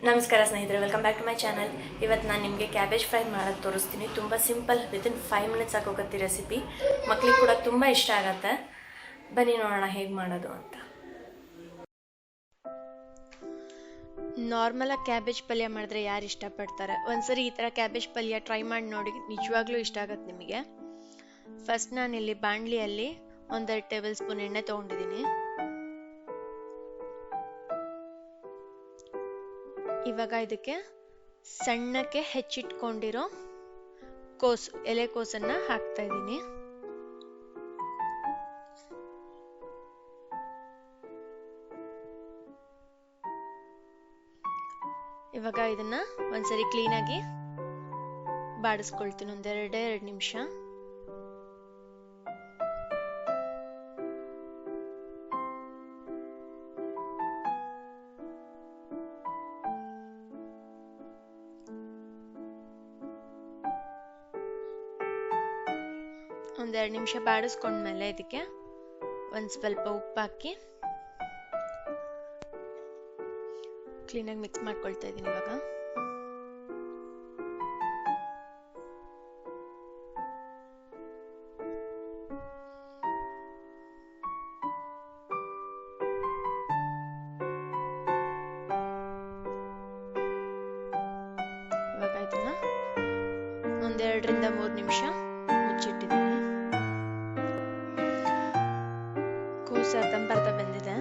ನಮಸ್ಕಾರ ಸ್ನೇಹಿತರೆ, welcome back to my channel. ಇವತ್ತು ನಾನು ನಿಮಗೆ ಕ್ಯಾಬೇಜ್ ಫ್ರೈ ಮಾಡೋದು ತೋರಿಸ್ತೀನಿ. ತುಂಬ ಸಿಂಪಲ್, ವಿತಿನ್ 5 ಮಿನಿಟ್ಸ್ ಆಗೋಗತ್ತೆ ರೆಸಿಪಿ. ಮಕ್ಕಳಿಗೆ ಕೂಡ ತುಂಬ ಇಷ್ಟ ಆಗುತ್ತೆ. ಬನ್ನಿ ನೋಡೋಣ ಹೇಗೆ ಮಾಡೋದು ಅಂತ. ನಾರ್ಮಲಾಗಿ ಕ್ಯಾಬೇಜ್ ಪಲ್ಯ ಮಾಡಿದ್ರೆ ಯಾರು ಇಷ್ಟಪಡ್ತಾರೆ? ಒಂದ್ಸರಿ ಈ ಥರ ಕ್ಯಾಬೇಜ್ ಪಲ್ಯ ಟ್ರೈ ಮಾಡಿ ನೋಡಿ, ನಿಜವಾಗ್ಲೂ ಇಷ್ಟ ಆಗುತ್ತೆ ನಿಮಗೆ. ಫಸ್ಟ್ ನಾನಿಲ್ಲಿ ಬಾಣಲಿಯಲ್ಲಿ 1-2 ಟೇಬಲ್ ಸ್ಪೂನ್ ಎಣ್ಣೆ ತೊಗೊಂಡಿದ್ದೀನಿ. ಇವಾಗ ಇದಕ್ಕೆ ಸಣ್ಣಕ್ಕೆ ಹೆಚ್ಚಿಟ್ಕೊಂಡಿರೋ ಎಲೆಕೋಸನ್ನ ಹಾಕ್ತಾ ಇದ್ದೀನಿ. ಇವಾಗ ಇದನ್ನ ಒಂದ್ಸರಿ ಕ್ಲೀನಾಗಿ ಬಾಡಿಸ್ಕೊಳ್ತೀನಿ, 2 ನಿಮಿಷ. ಒಂದೆರಡು ನಿಮಿಷ ಬಾಡಿಸ್ಕೊಂಡ್ಮೇಲೆ ಇದಕ್ಕೆ ಒಂದು ಸ್ವಲ್ಪ ಉಪ್ಪು ಹಾಕಿ ಕ್ಲೀನಾಗಿ ಮಿಕ್ಸ್ ಮಾಡ್ಕೊಳ್ತಾ ಇದ್ದೀನಿ. ಇವಾಗ ಇದನ್ನ 1-2-3 ನಿಮಿಷ ಮುಚ್ಚಿಟ್ಟಿದ್ದೀನಿ. ಕೋಸು ಅರ್ಧಂಬರ್ಧ ಬೆಂದಿದೆ.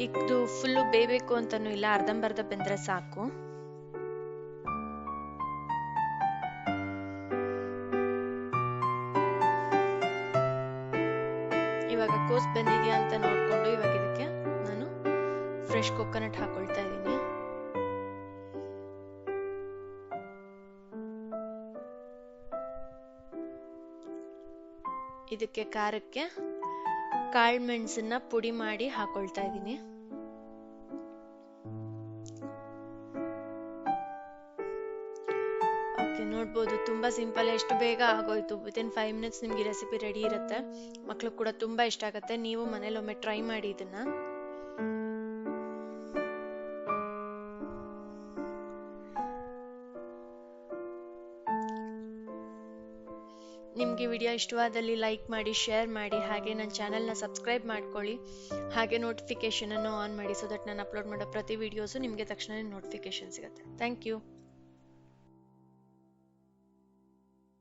ಇದು ಫುಲ್ಲು ಬೇಯಬೇಕು ಅಂತಾನೂ ಇಲ್ಲ, ಅರ್ಧಂಬರ್ಧ ಬೆಂದ್ರೆ ಸಾಕು. ಇವಾಗ ಕೋಸು ಬೆಂದಿದ್ಯಾ ಅಂತ ನೋಡ್ಕೊಂಡು ಇವಾಗ ಇದಕ್ಕೆ ನಾನು ಫ್ರೆಶ್ ಕೊಕೊನಟ್ ಹಾಕೊಳ್ತಾ ಇದ್ದೀನಿ. ಇದಕ್ಕೆ ಖಾರಕ್ಕೆ ಕಾಳು ಮೆಣಸನ್ನ ಪುಡಿ ಮಾಡಿ ಹಾಕೊಳ್ತಾ ಇದ್ದೀನಿ. ಓಕೆ, ನೋಡ್ಬೋದು ತುಂಬಾ ಸಿಂಪಲ್, ಎಷ್ಟು ಬೇಗ ಆಗೋಯ್ತು. ವಿತಿನ್ 5 ಮಿನಿಟ್ಸ್ ನಿಮ್ಗೆ ರೆಸಿಪಿ ರೆಡಿ ಇರುತ್ತೆ. ಮಕ್ಳು ಕೂಡ ತುಂಬಾ ಇಷ್ಟ ಆಗುತ್ತೆ. ನೀವು ಮನೇಲಿ ಒಮ್ಮೆ ಟ್ರೈ ಮಾಡಿ ಇದನ್ನ. ನಿಮಗೆ ವಿಡಿಯೋ ಇಷ್ಟವಾದಲ್ಲಿ ಲೈಕ್ ಮಾಡಿ, ಶೇರ್ ಮಾಡಿ, ಹಾಗೆ ನನ್ನ ಚಾನೆಲ್ನ ಸಬ್ಸ್ಕ್ರೈಬ್ ಮಾಡ್ಕೊಳ್ಳಿ. ಹಾಗೆ ನೋಟಿಫಿಕೇಶನ್ ಅನ್ನು ಆನ್ ಮಾಡಿ, ಸೊ ದಟ್ ನಾನು ಅಪ್ಲೋಡ್ ಮಾಡೋ ಪ್ರತಿ ವಿಡಿಯೋಸು ನಿಮಗೆ ತಕ್ಷಣ ನೋಟಿಫಿಕೇಶನ್ ಸಿಗುತ್ತೆ. Thank you.